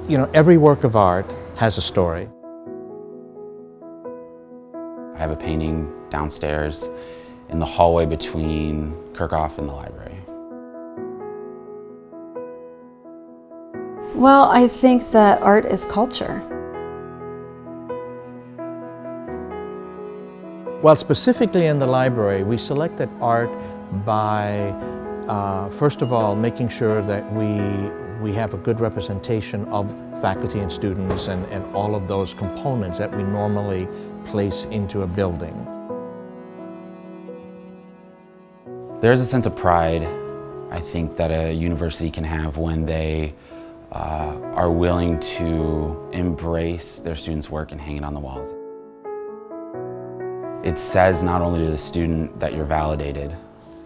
You know, every work of art has a story. I have a painting downstairs in the hallway between Kirchhoff and the library. Well, I think that art is culture. Well, specifically in the library, we selected art by, first of all, making sure that we have a good representation of faculty and students and all of those components that we normally place into a building. There's a sense of pride, I think, that a university can have when they are willing to embrace their students' work and hang it on the walls. It says not only to the student that you're validated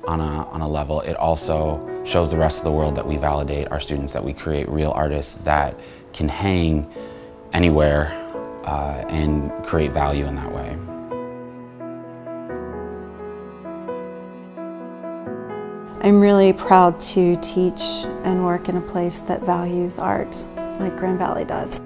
on a level, it also shows the rest of the world that we validate our students, that we create real artists that can hang anywhere and create value in that way. I'm really proud to teach and work in a place that values art, like Grand Valley does.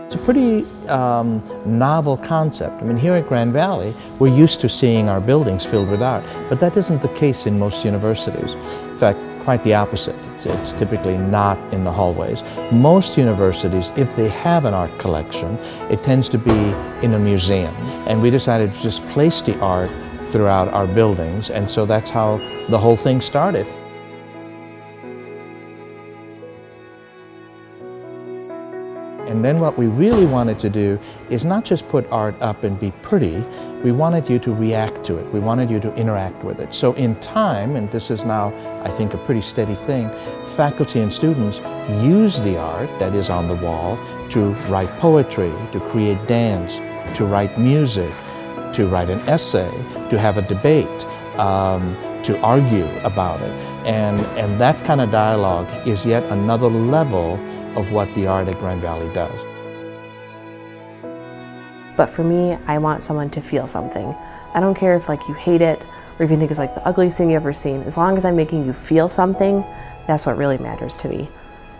It's a pretty novel concept. I mean, here at Grand Valley, we're used to seeing our buildings filled with art, but that isn't the case in most universities. In fact, quite the opposite. It's typically not in the hallways. Most universities, if they have an art collection, it tends to be in a museum. And we decided to just place the art throughout our buildings, and so that's how the whole thing started. And then what we really wanted to do is not just put art up and be pretty, we wanted you to react to it. We wanted you to interact with it. So in time, and this is now, I think, a pretty steady thing, faculty and students use the art that is on the wall to write poetry, to create dance, to write music, to write an essay, to have a debate, to argue about it. And that kind of dialogue is yet another level of what the art at Grand Valley does. But for me, I want someone to feel something. I don't care if you hate it or if you think it's the ugliest thing you've ever seen. As long as I'm making you feel something, that's what really matters to me.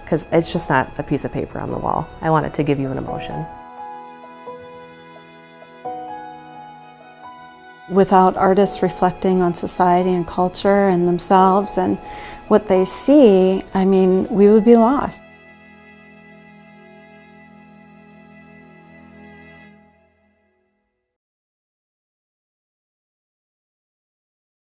Because it's just not a piece of paper on the wall. I want it to give you an emotion. Without artists reflecting on society and culture and themselves and what they see, I mean, we would be lost.